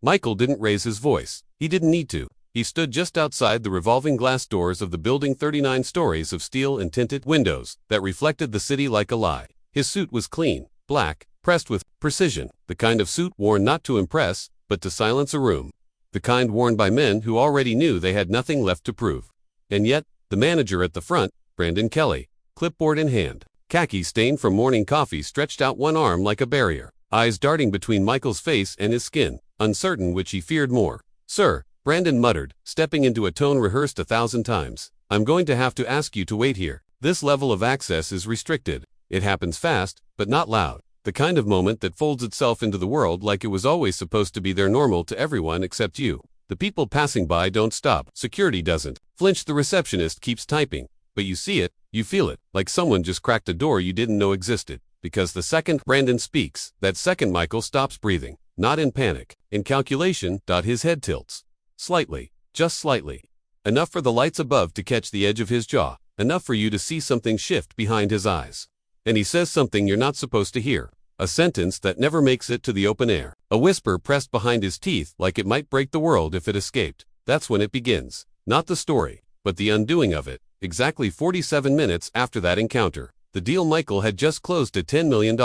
Michael didn't raise his voice. He didn't need to. He stood just outside the revolving glass doors of the building, 39 stories of steel and tinted windows that reflected the city like a lie. His suit was clean, black, pressed with precision, the kind of suit worn not to impress, but to silence a room. The kind worn by men who already knew they had nothing left to prove. And yet, the manager at the front, Brandon Kelly, clipboard in hand, khaki stained from morning coffee, stretched out one arm like a barrier, eyes darting between Michael's face and his skin, uncertain which he feared more. "Sir," Brandon muttered, stepping into a tone rehearsed 1,000 times, "I'm going to have to ask you to wait here. This level of access is restricted. It happens fast, but not loud. The kind of moment that folds itself into the world like it was always supposed to be there, normal to everyone except you. The people passing by don't stop. Security doesn't flinch. The receptionist keeps typing. But you see it, you feel it, like someone just cracked a door you didn't know existed. Because the second Brandon speaks, that second Michael stops breathing. Not in panic, in calculation. His head tilts. Slightly, just slightly. Enough for the lights above to catch the edge of his jaw. Enough for you to see something shift behind his eyes. And he says something you're not supposed to hear. A sentence that never makes it to the open air. A whisper pressed behind his teeth like it might break the world if it escaped. That's when it begins. Not the story, but the undoing of it. Exactly 47 minutes after that encounter, the deal Michael had just closed at $10 million.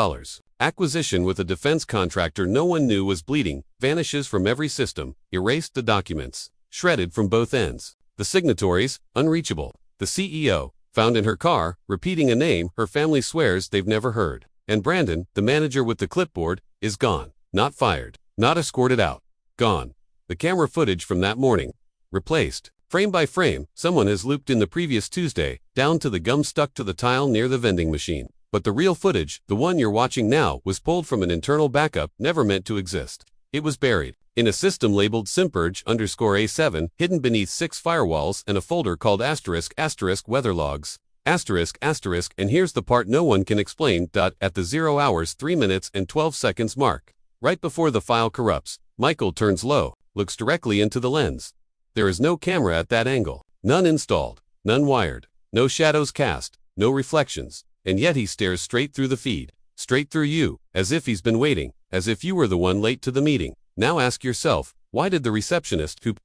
Acquisition with a defense contractor no one knew was bleeding, vanishes from every system, erased the documents, shredded from both ends. The signatories, unreachable. The CEO, found in her car, repeating a name her family swears they've never heard. And Brandon, the manager with the clipboard, is gone. Not fired. Not escorted out. Gone. The camera footage from that morning. Replaced. Frame by frame, someone has looped in the previous Tuesday, down to the gum stuck to the tile near the vending machine. But the real footage, the one you're watching now, was pulled from an internal backup never meant to exist. It was buried in a system labeled Simpurge_A7, hidden beneath 6 firewalls and a folder called *** weather logs. ***, and here's the part no one can explain. At the 0 hours 3 minutes and 12 seconds mark, right before the file corrupts, Michael turns low, looks directly into the lens. There is no camera at that angle, none installed, none wired, no shadows cast, no reflections, and yet he stares straight through the feed, straight through you, as if he's been waiting, as if you were the one late to the meeting. Now ask yourself, why did the receptionist, who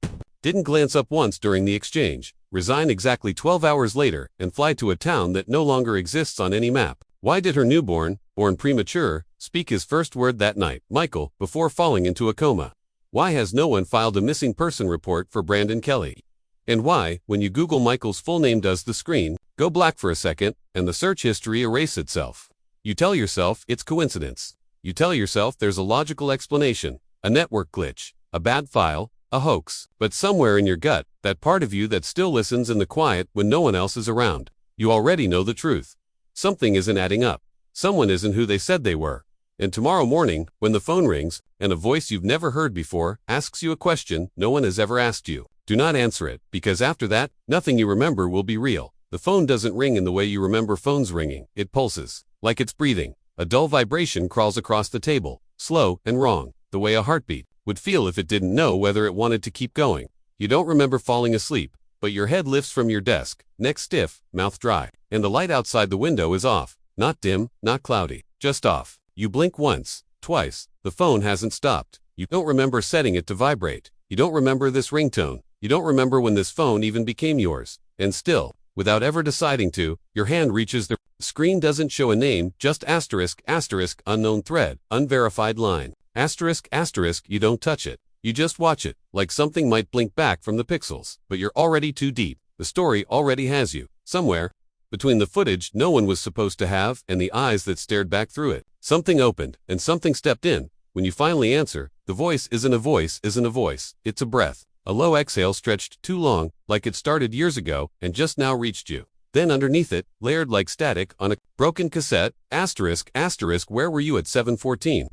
didn't glance up once during the exchange, resign exactly 12 hours later and fly to a town that no longer exists on any map? Why did her newborn, born premature, speak his first word that night, Michael, before falling into a coma? Why has no one filed a missing person report for Brandon Kelly? And why, when you Google Michael's full name, does the screen go black for a second and the search history erase itself? You tell yourself it's coincidence. You tell yourself there's a logical explanation, a network glitch, a bad file, a hoax. But somewhere in your gut, that part of you that still listens in the quiet when no one else is around, you already know the truth. Something isn't adding up. Someone isn't who they said they were. And tomorrow morning, when the phone rings, and a voice you've never heard before asks you a question no one has ever asked you, do not answer it, because after that, nothing you remember will be real. The phone doesn't ring in the way you remember phones ringing. It pulses, like it's breathing. A dull vibration crawls across the table, slow and wrong, the way a heartbeat would feel if it didn't know whether it wanted to keep going. You don't remember falling asleep, but your head lifts from your desk, neck stiff, mouth dry, and the light outside the window is off. Not dim, not cloudy, just off. You blink once, twice, the phone hasn't stopped. You don't remember setting it to vibrate. You don't remember this ringtone. You don't remember when this phone even became yours. And still, without ever deciding to, your hand reaches the screen. Doesn't show a name, just ***, unknown thread, unverified line. ***, you don't touch it. You just watch it, like something might blink back from the pixels. But you're already too deep. The story already has you, somewhere between the footage no one was supposed to have and the eyes that stared back through it. Something opened, and something stepped in. When you finally answer, the voice isn't a voice, it's a breath. A low exhale stretched too long, like it started years ago, and just now reached you. Then underneath it, layered like static on a broken cassette, ***, where were you at 7:14?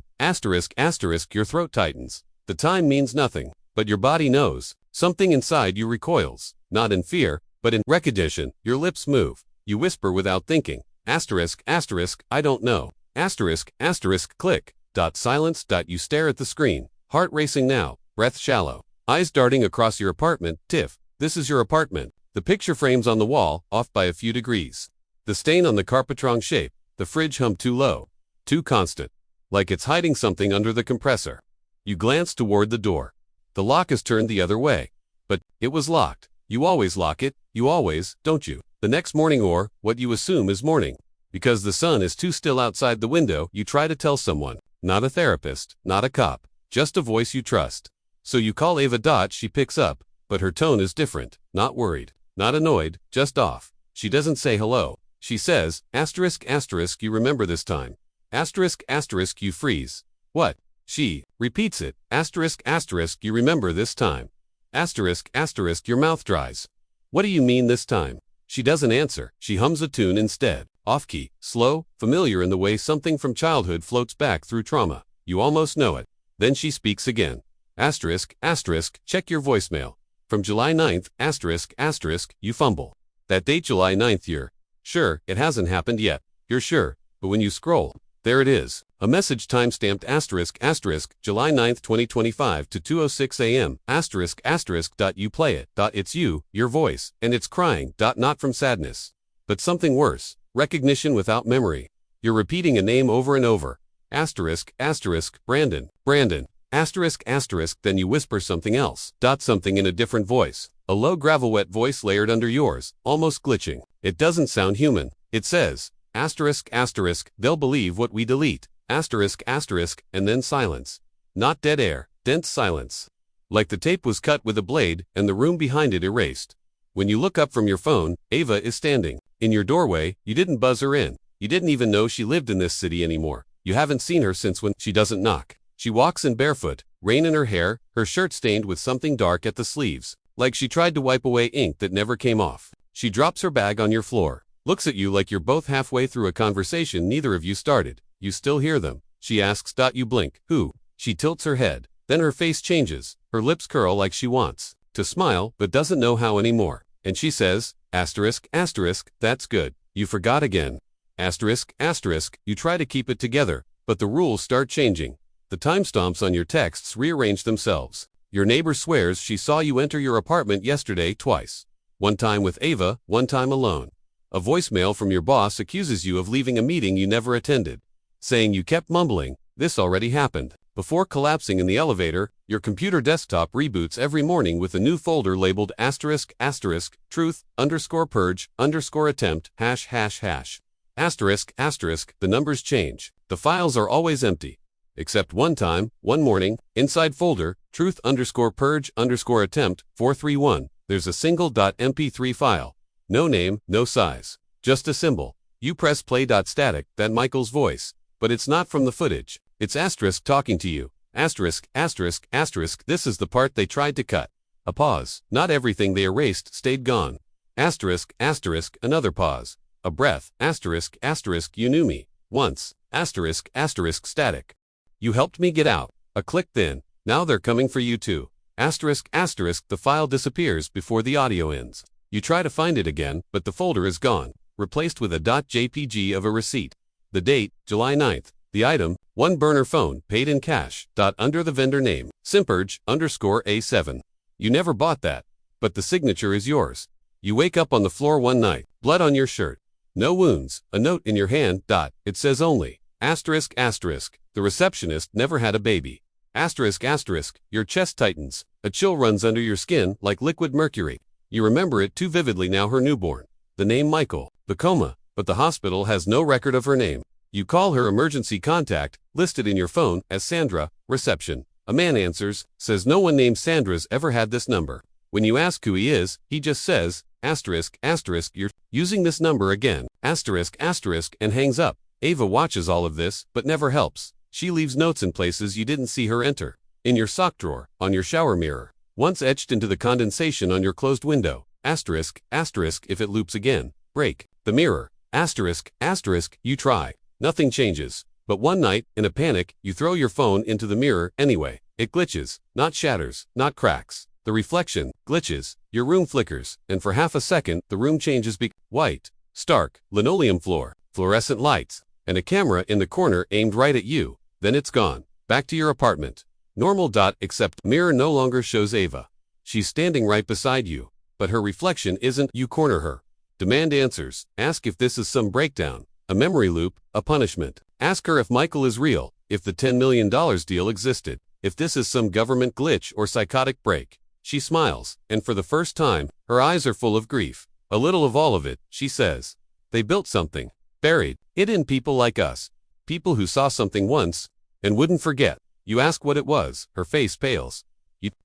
***, your throat tightens. The time means nothing, but your body knows. Something inside you recoils, not in fear, but in recognition. Your lips move. You whisper without thinking. ***, I don't know. ***, click. Silence. You stare at the screen. Heart racing now, breath shallow. Eyes darting across your apartment. Tiff, this is your apartment. The picture frames on the wall, off by a few degrees. The stain on the carpet wrong shape. The fridge hum too low. Too constant. Like it's hiding something under the compressor. You glance toward the door. The lock is turned the other way. But it was locked. You always lock it, you always, don't you? The next morning, or what you assume is morning. Because the sun is too still outside the window, you try to tell someone. Not a therapist, not a cop, just a voice you trust. So you call Ava. She picks up, but her tone is different. Not worried, not annoyed, just off. She doesn't say hello. She says, asterisk, asterisk, you remember this time. Asterisk, asterisk, you freeze. What? She repeats it. Asterisk, asterisk, you remember this time. Asterisk, asterisk, your mouth dries. What do you mean this time? She doesn't answer. She hums a tune instead. Off-key, slow, familiar in the way something from childhood floats back through trauma. You almost know it. Then she speaks again. Asterisk, asterisk, check your voicemail. From July 9th, asterisk, asterisk, you fumble. That date July 9th, you're sure it hasn't happened yet. You're sure, but when you scroll, there it is. A message timestamped asterisk, asterisk, July 9th, 2025 to 2:06 a.m. Asterisk, asterisk, you play it. It's you, your voice, and it's crying. Not from sadness, but something worse. Recognition without memory. You're repeating a name over and over. Asterisk, asterisk, Brandon, Brandon. Asterisk, asterisk, then you whisper something else. Something in a different voice. A low gravel-wet voice layered under yours, almost glitching. It doesn't sound human. It says, asterisk, asterisk, they'll believe what we delete. Asterisk, asterisk, and then silence. Not dead air, dense silence. Like the tape was cut with a blade, and the room behind it erased. When you look up from your phone, Ava is standing. In your doorway, you didn't buzz her in. You didn't even know she lived in this city anymore. You haven't seen her since when she doesn't knock. She walks in barefoot, rain in her hair, her shirt stained with something dark at the sleeves. Like she tried to wipe away ink that never came off. She drops her bag on your floor. Looks at you like you're both halfway through a conversation neither of you started. You still hear them. She asks. You blink. Who? She tilts her head. Then her face changes. Her lips curl like she wants to smile, but doesn't know how anymore. And she says, asterisk, asterisk, that's good. You forgot again. Asterisk, asterisk, you try to keep it together, but the rules start changing. The timestamps on your texts rearrange themselves. Your neighbor swears she saw you enter your apartment yesterday twice. One time with Ava, one time alone. A voicemail from your boss accuses you of leaving a meeting you never attended, saying you kept mumbling, this already happened. Before collapsing in the elevator, your computer desktop reboots every morning with a new folder labeled asterisk, asterisk, truth, _purge, _attempt, ###. Asterisk, asterisk, the numbers change. The files are always empty. Except one time, one morning, inside folder, truth _purge, _attempt, 431, there's a single .mp3 file. No name, no size. Just a symbol. You press play. Static, that Michael's voice. But it's not from the footage. It's asterisk talking to you. Asterisk, asterisk, asterisk, this is the part they tried to cut. A pause. Not everything they erased stayed gone. Asterisk, asterisk, another pause. A breath. Asterisk, asterisk, you knew me. Once. Asterisk, asterisk, static. You helped me get out. A click then. Now they're coming for you too. Asterisk, asterisk, the file disappears before the audio ends. You try to find it again, but the folder is gone, replaced with a .jpg of a receipt. The date, July 9th. The item, one burner phone, paid in cash. Under the vendor name, Simperge _A7. You never bought that, but the signature is yours. You wake up on the floor one night, blood on your shirt. No wounds, a note in your hand. It says only, asterisk, asterisk, the receptionist never had a baby. Asterisk, asterisk, your chest tightens. A chill runs under your skin like liquid mercury. You remember it too vividly now, her newborn. The name Michael, the coma, but the hospital has no record of her name. You call her emergency contact, listed in your phone as Sandra, reception. A man answers, says no one named Sandra's ever had this number. When you ask who he is, he just says, asterisk, asterisk, you're using this number again, asterisk, asterisk, and hangs up. Ava watches all of this, but never helps. She leaves notes in places you didn't see her enter. In your sock drawer, on your shower mirror, once etched into the condensation on your closed window. Asterisk, asterisk, if it loops again, break. The mirror, asterisk, asterisk, you try. Nothing changes. But one night, in a panic, you throw your phone into the mirror anyway. It glitches, not shatters, not cracks. The reflection glitches, your room flickers, and for half a second, the room changes white, stark, linoleum floor, fluorescent lights, and a camera in the corner aimed right at you. Then it's gone. Back to your apartment. Normal. Except mirror no longer shows Ava. She's standing right beside you, but her reflection isn't. You corner her. Demand answers. Ask if this is some breakdown, a memory loop, a punishment. Ask her if Michael is real, if the $10 million deal existed. if this is some government glitch or psychotic break. She smiles, and for the first time, her eyes are full of grief. A little of all of it, she says. They built something. Buried it in people like us. People who saw something once and wouldn't forget. You ask what it was, her face pales.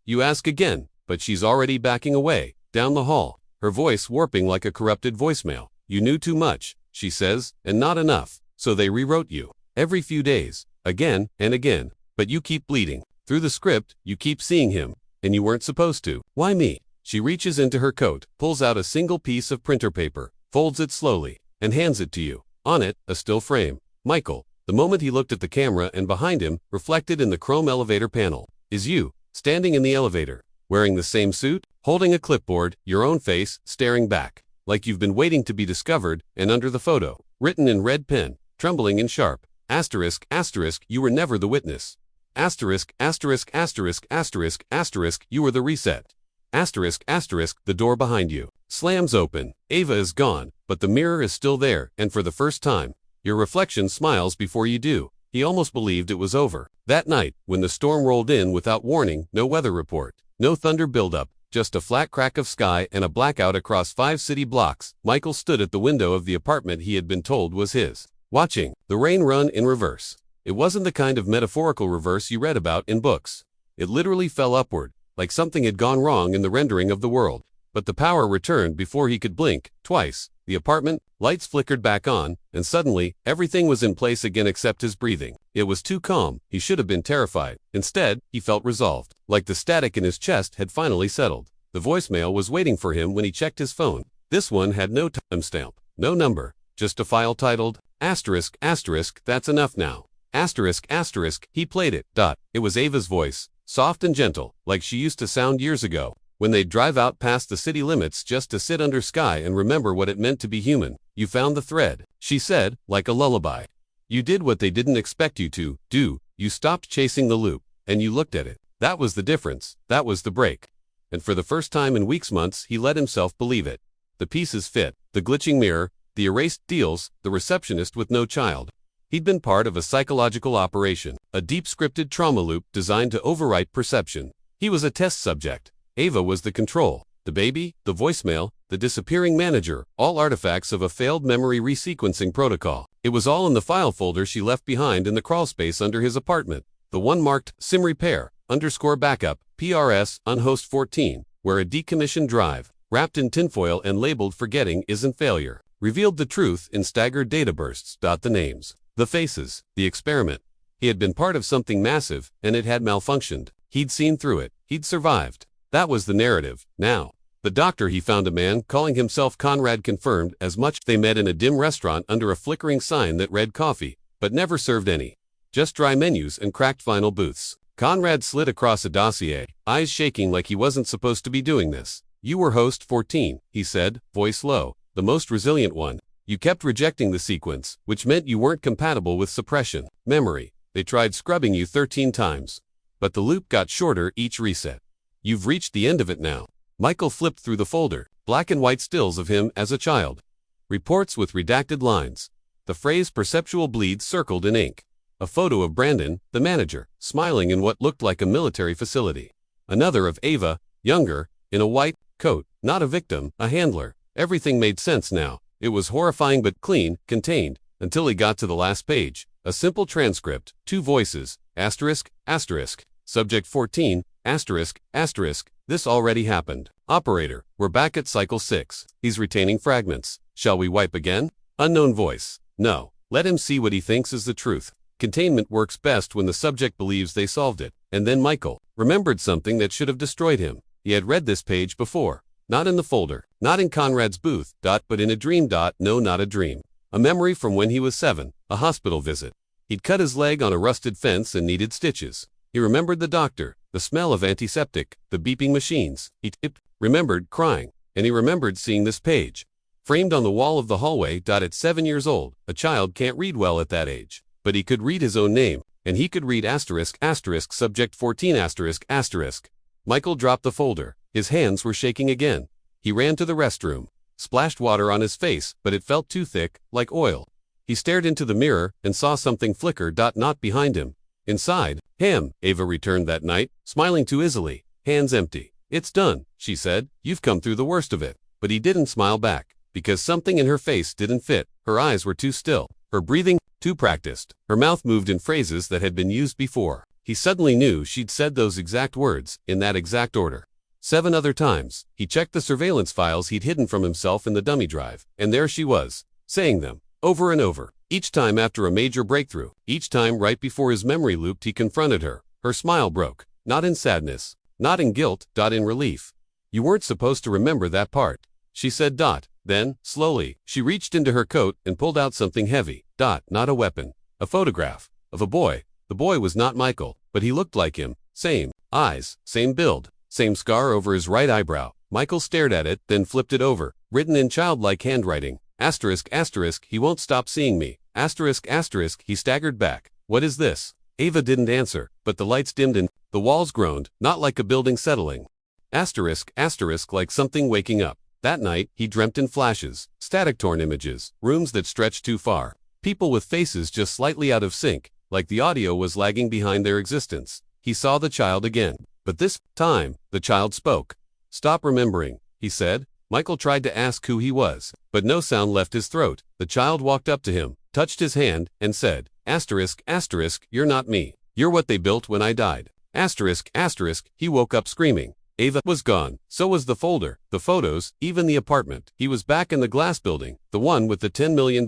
You ask again, but she's already backing away, down the hall, her voice warping like a corrupted voicemail. You knew too much, she says, and not enough, so they rewrote you. Every few days, again and again, but you keep bleeding. Through the script, you keep seeing him, and you weren't supposed to. Why me? She reaches into her coat, pulls out a single piece of printer paper, folds it slowly, and hands it to you. On it, a still frame. Michael, the moment he looked at the camera, and behind him, reflected in the chrome elevator panel, is you, standing in the elevator, wearing the same suit, holding a clipboard, your own face, staring back, like you've been waiting to be discovered, and under the photo, written in red pen, trembling in sharp, asterisk, asterisk, you were never the witness. Asterisk, asterisk, asterisk, asterisk, asterisk, you were the reset. Asterisk, asterisk, the door behind you slams open. Ava is gone, but the mirror is still there, and for the first time, your reflection smiles before you do. He almost believed it was over. That night, when the storm rolled in without warning, no weather report, no thunder buildup, just a flat crack of sky and a blackout across 5 city blocks, Michael stood at the window of the apartment he had been told was his, watching the rain run in reverse. It wasn't the kind of metaphorical reverse you read about in books. It literally fell upward, like something had gone wrong in the rendering of the world. But the power returned before he could blink. Twice, the apartment lights flickered back on, and suddenly, everything was in place again except his breathing. It was too calm. He should have been terrified. Instead, he felt resolved, like the static in his chest had finally settled. The voicemail was waiting for him when he checked his phone. This one had no timestamp, no number, just a file titled, asterisk, asterisk, that's enough now. Asterisk, asterisk, he played it. It was Ava's voice, soft and gentle, like she used to sound years ago, when they'd drive out past the city limits just to sit under sky and remember what it meant to be human. You found the thread, she said, like a lullaby. You did what they didn't expect you to do. You stopped chasing the loop, and you looked at it. That was the difference. That was the break. And for the first time in weeks, months, he let himself believe it. The pieces fit, the glitching mirror, the erased deals, the receptionist with no child. He'd been part of a psychological operation, a deep scripted trauma loop designed to overwrite perception. He was a test subject. Ava was the control. The baby, the voicemail, the disappearing manager, all artifacts of a failed memory resequencing protocol. It was all in the file folder she left behind in the crawlspace under his apartment. The one marked SIM repair, _backup, PRS, unhost 14, where a decommissioned drive, wrapped in tinfoil and labeled forgetting isn't failure, revealed the truth in staggered data bursts. The names, the faces, the experiment. He had been part of something massive, and it had malfunctioned. He'd seen through it. He'd survived. That was the narrative. Now, the doctor he found, a man calling himself Conrad, confirmed as much. They met in a dim restaurant under a flickering sign that read coffee, but never served any. Just dry menus and cracked vinyl booths. Conrad slid across a dossier, eyes shaking like he wasn't supposed to be doing this. You were host 14, he said, voice low, the most resilient one. You kept rejecting the sequence, which meant you weren't compatible with suppression. Memory. They tried scrubbing you 13 times. But the loop got shorter each reset. You've reached the end of it now. Michael flipped through the folder, black and white stills of him as a child. Reports with redacted lines. The phrase perceptual bleeds circled in ink. A photo of Brandon, the manager, smiling in what looked like a military facility. Another of Ava, younger, in a white coat, not a victim, a handler. Everything made sense now. It was horrifying but clean, contained, until he got to the last page. A simple transcript, 2 voices, asterisk, asterisk, subject 14, asterisk, asterisk, this already happened. Operator, we're back at cycle 6. He's retaining fragments. Shall we wipe again? Unknown voice. No. Let him see what he thinks is the truth. Containment works best when the subject believes they solved it. And then Michael remembered something that should have destroyed him. He had read this page before. Not in the folder, not in Conrad's booth, but in a dream. No, not a dream. A memory from when he was 7, a hospital visit. He'd cut his leg on a rusted fence and needed stitches. He remembered the doctor, the smell of antiseptic, the beeping machines. He remembered crying, and he remembered seeing this page. Framed on the wall of the hallway. At 7 years old, a child can't read well at that age. But he could read his own name, and he could read asterisk, asterisk, subject 14, asterisk, asterisk. Michael dropped the folder. His hands were shaking again. He ran to the restroom, splashed water on his face, but it felt too thick, like oil. He stared into the mirror and saw something flicker. Not behind him. Inside, Ham, Ava returned that night, smiling too easily, hands empty. It's done, she said. You've come through the worst of it. But he didn't smile back, because something in her face didn't fit. Her eyes were too still, her breathing too practiced. Her mouth moved in phrases that had been used before. He suddenly knew she'd said those exact words, in that exact order. 7 other times. He checked the surveillance files he'd hidden from himself in the dummy drive, and there she was, saying them, over and over. Each time after a major breakthrough, each time right before his memory looped he confronted her. Her smile broke, not in sadness, not in guilt, in relief. You weren't supposed to remember that part, she said. Then, slowly, she reached into her coat and pulled out something heavy. Not a weapon. A photograph. Of a boy. The boy was not Michael, but he looked like him. Same eyes, same build, same scar over his right eyebrow. Michael stared at it, then flipped it over. Written in childlike handwriting. Asterisk, asterisk, he won't stop seeing me. Asterisk, asterisk, he staggered back. What is this? Ava didn't answer, but the lights dimmed and the walls groaned, not like a building settling. Asterisk, asterisk, like something waking up. That night, he dreamt in flashes, static-torn images, rooms that stretched too far, people with faces just slightly out of sync, like the audio was lagging behind their existence. He saw the child again, but this time, the child spoke. Stop remembering, he said. Michael tried to ask who he was, but no sound left his throat. The child walked up to him, touched his hand, and said, asterisk, asterisk, you're not me. You're what they built when I died. Asterisk, asterisk, he woke up screaming. Ava was gone. So was the folder, the photos, even the apartment. He was back in the glass building, the one with the $10 million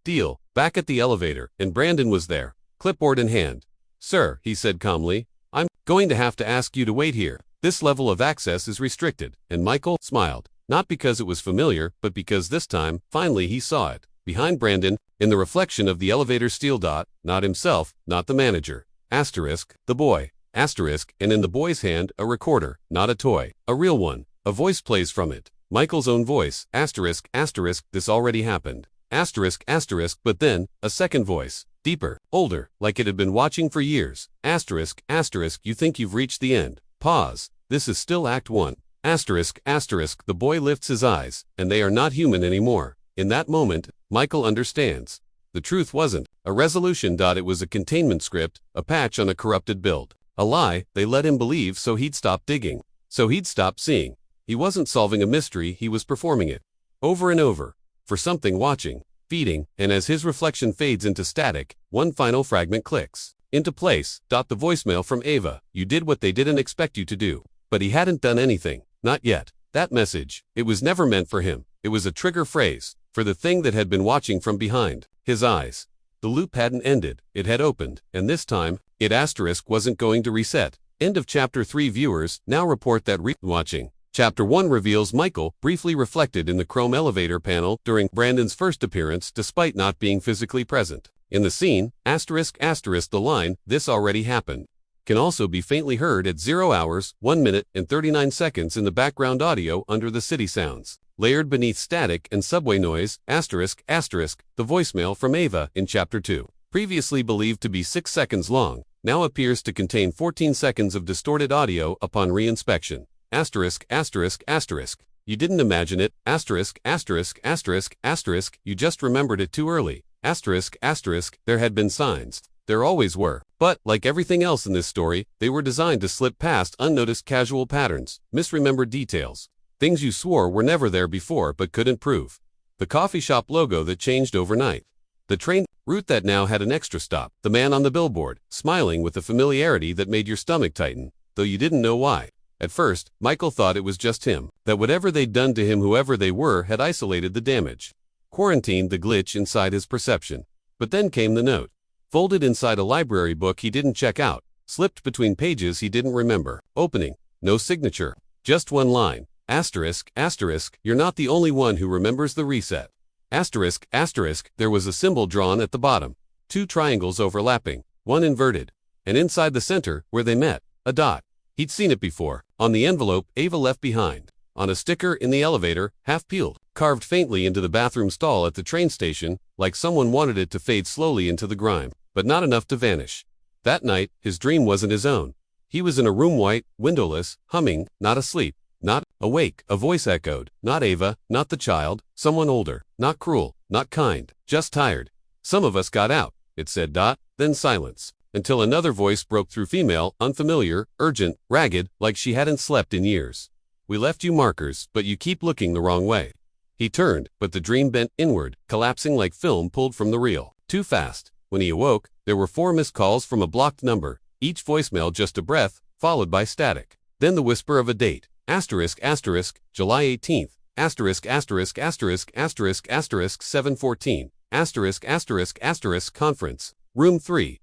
deal, back at the elevator, and Brandon was there, clipboard in hand. Sir, he said calmly, I'm going to have to ask you to wait here. This level of access is restricted. And Michael smiled. Not because it was familiar, but because this time, finally he saw it. Behind Brandon, in the reflection of the elevator steel. Not himself, not the manager. Asterisk, the boy. Asterisk, and in the boy's hand, a recorder, not a toy. A real one. A voice plays from it. Michael's own voice. Asterisk, asterisk, this already happened. Asterisk, asterisk, but then, a second voice. Deeper, older, like it had been watching for years. Asterisk, asterisk, you think you've reached the end. Pause. This is still Act 1. Asterisk, asterisk, the boy lifts his eyes, and they are not human anymore. In that moment, Michael understands. The truth wasn't a resolution. It was a containment script, a patch on a corrupted build. A lie they let him believe so he'd stop digging. So he'd stop seeing. He wasn't solving a mystery, he was performing it. Over and over. For something watching, feeding, and as his reflection fades into static, one final fragment clicks into place. The voicemail from Ava. You did what they didn't expect you to do. But he hadn't done anything. Not yet. That message, it was never meant for him. It was a trigger phrase for the thing that had been watching from behind his eyes. The loop hadn't ended, it had opened, and this time, it asterisk wasn't going to reset. End of Chapter 3. Viewers now report that watching. Chapter 1 reveals Michael briefly reflected in the chrome elevator panel during Brandon's first appearance despite not being physically present. In the scene, asterisk, asterisk, the line, this already happened, can also be faintly heard at 0 hours, 1 minute, and 39 seconds in the background audio under the city sounds, layered beneath static and subway noise. Asterisk, asterisk, the voicemail from Ava in Chapter 2, previously believed to be 6 seconds long, now appears to contain 14 seconds of distorted audio upon reinspection. Asterisk, asterisk, asterisk, you didn't imagine it. Asterisk, asterisk, asterisk, asterisk, you just remembered it too early. Asterisk, asterisk, there had been signs. There always were. But, like everything else in this story, they were designed to slip past unnoticed casual patterns, misremembered details. Things you swore were never there before but couldn't prove. The coffee shop logo that changed overnight. The train route that now had an extra stop. The man on the billboard, smiling with a familiarity that made your stomach tighten, though you didn't know why. At first, Michael thought it was just him, that whatever they'd done to him, whoever they were, had isolated the damage, quarantined the glitch inside his perception. But then came the note. Folded inside a library book he didn't check out, slipped between pages he didn't remember, opening, no signature, just one line. Asterisk, asterisk, you're not the only one who remembers the reset. Asterisk, asterisk, there was a symbol drawn at the bottom, 2 triangles overlapping, one inverted, and inside the center, where they met, a dot. He'd seen it before, on the envelope Ava left behind, on a sticker in the elevator, half peeled, carved faintly into the bathroom stall at the train station, like someone wanted it to fade slowly into the grime, but not enough to vanish. That night, his dream wasn't his own. He was in a room white, windowless, humming, not asleep, not awake. A voice echoed, not Ava, not the child, someone older, not cruel, not kind, just tired. Some of us got out, it said. Then silence. until another voice broke through, female, unfamiliar, urgent, ragged, like she hadn't slept in years. We left you markers, but you keep looking the wrong way. He turned, but the dream bent inward, collapsing like film pulled from the reel. Too fast. When he awoke, there were 4 missed calls from a blocked number, each voicemail just a breath, followed by static. Then the whisper of a date. July 18th, 7:14, conference, room 3,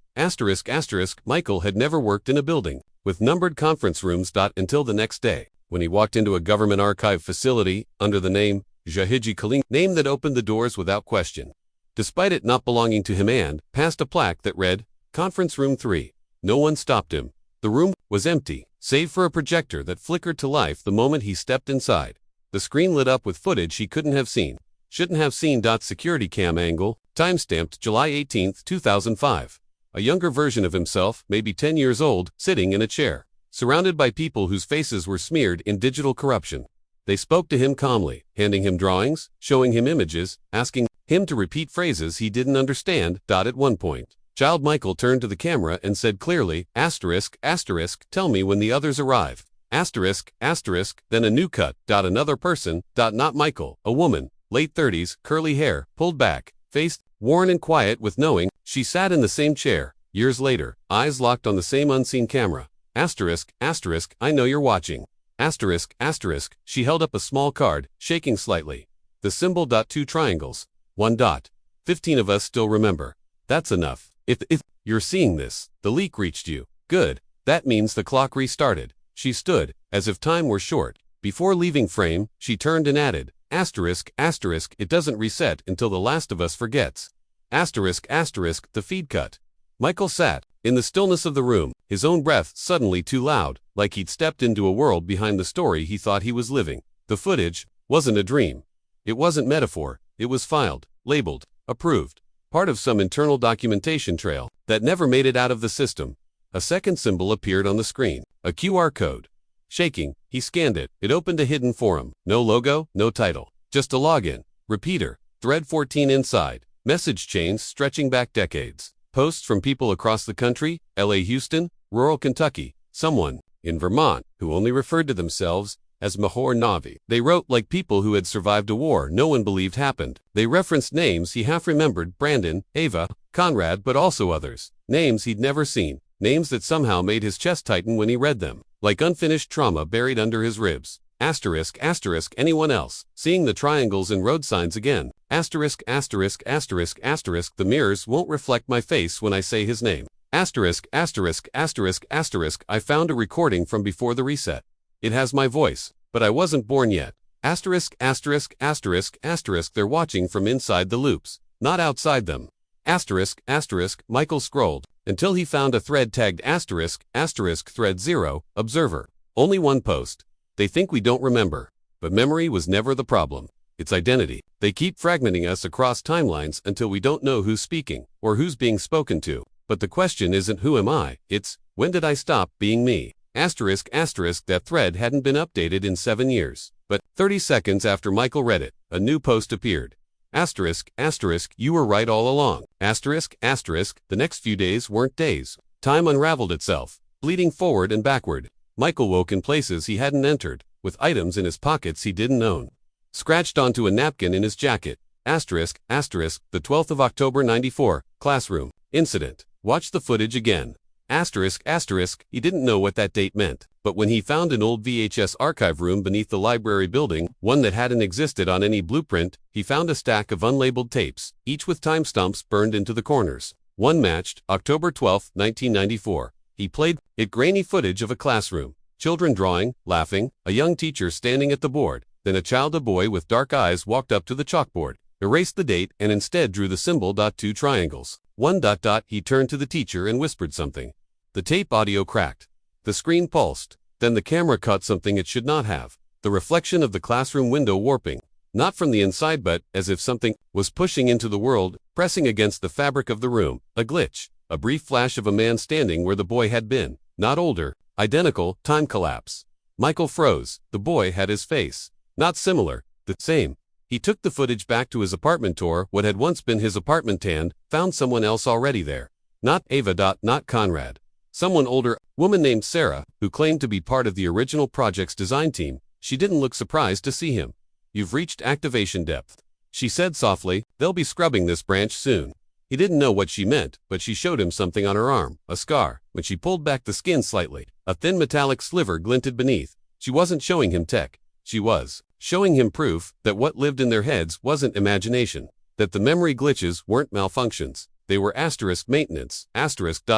Michael had never worked in a building with numbered conference rooms. Until the next day, when he walked into a government archive facility under the name Jahiji Kaling, name that opened the doors without question, despite it not belonging to him, and passed a plaque that read, Conference Room 3. No one stopped him. The room was empty, save for a projector that flickered to life the moment he stepped inside. The screen lit up with footage he couldn't have seen. Shouldn't have seen. Security cam angle, timestamped July 18, 2005. A younger version of himself, maybe 10 years old, sitting in a chair, surrounded by people whose faces were smeared in digital corruption. They spoke to him calmly, handing him drawings, showing him images, asking him to repeat phrases he didn't understand. At one point, Child Michael turned to the camera and said clearly, tell me when the others arrive. Then a new cut. Another person. Not Michael, a woman, late 30s, curly hair, pulled back, face worn and quiet with knowing. She sat in the same chair, years later, eyes locked on the same unseen camera. I know you're watching. She held up a small card, shaking slightly. The symbol. 2 triangles. 1 dot. 15 of us still remember. That's enough. If you're seeing this, the leak reached you. Good. That means the clock restarted. She stood, as if time were short. Before leaving frame, she turned and added, it doesn't reset until the last of us forgets. The feed cut. Michael sat, in the stillness of the room, his own breath suddenly too loud, like he'd stepped into a world behind the story he thought he was living. The footage wasn't a dream. It wasn't metaphor. It was filed, labeled, approved. Part of some internal documentation trail that never made it out of the system. A second symbol appeared on the screen, a QR code. Shaking, he scanned it. It opened a hidden forum. No logo, no title, just a login. Repeater, thread 14 inside. Message chains stretching back decades. Posts from people across the country, LA, Houston, rural Kentucky, someone in Vermont who only referred to themselves as Mahor Navi. They wrote like people who had survived a war no one believed happened. They referenced names he half remembered, Brandon, Ava, Conrad, but also others. Names he'd never seen. Names that somehow made his chest tighten when he read them, like unfinished trauma buried under his ribs. Anyone else, seeing the triangles and road signs again. The mirrors won't reflect my face when I say his name. I found a recording from before the reset. It has my voice, but I wasn't born yet. They're watching from inside the loops, not outside them. Michael scrolled, until he found a thread tagged thread 0, observer. Only one post. They think we don't remember. But memory was never the problem. It's identity. They keep fragmenting us across timelines until we don't know who's speaking, or who's being spoken to. But the question isn't who am I, it's, when did I stop being me? That thread hadn't been updated in 7 years. But 30 seconds after Michael read it, a new post appeared. You were right all along. The next few days weren't days. Time unraveled itself, bleeding forward and backward. Michael woke in places he hadn't entered, with items in his pockets he didn't own. Scratched onto a napkin in his jacket. The 12th of October 94, classroom, incident. Watch the footage again. He didn't know what that date meant, but when he found an old VHS archive room beneath the library building, one that hadn't existed on any blueprint, he found a stack of unlabeled tapes, each with timestamps burned into the corners. One matched, October 12, 1994. He played it, grainy footage of a classroom. Children drawing, laughing, a young teacher standing at the board. Then a boy with dark eyes walked up to the chalkboard, erased the date, and instead drew the symbol. 2 triangles. 1 ... He turned to the teacher and whispered something. The tape audio cracked. The screen pulsed. Then the camera caught something it should not have. The reflection of the classroom window warping. Not from the inside but, as if something was pushing into the world, pressing against the fabric of the room. A glitch. A brief flash of a man standing where the boy had been. Not older. Identical. Time collapse. Michael froze. The boy had his face. Not similar. The same. He took the footage back to his apartment tour, what had once been his apartment, and found someone else already there. Not Ava. Not Conrad. Someone older, woman named Sarah, who claimed to be part of the original project's design team. She didn't look surprised to see him. You've reached activation depth, she said softly. They'll be scrubbing this branch soon. He didn't know what she meant, but she showed him something on her arm, a scar. When she pulled back the skin slightly, a thin metallic sliver glinted beneath. She wasn't showing him tech. She was showing him proof that what lived in their heads wasn't imagination, that the memory glitches weren't malfunctions. They were *maintenance.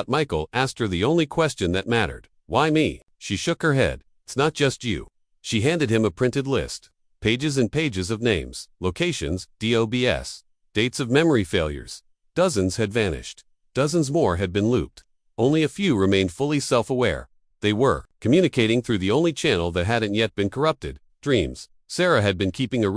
Michael asked her the only question that mattered. Why me? She shook her head. It's not just you. She handed him a printed list. Pages and pages of names, locations, DOBS, dates of memory failures. Dozens had vanished. Dozens more had been looped. Only a few remained fully self-aware. They were communicating through the only channel that hadn't yet been corrupted, dreams. Sarah had been keeping a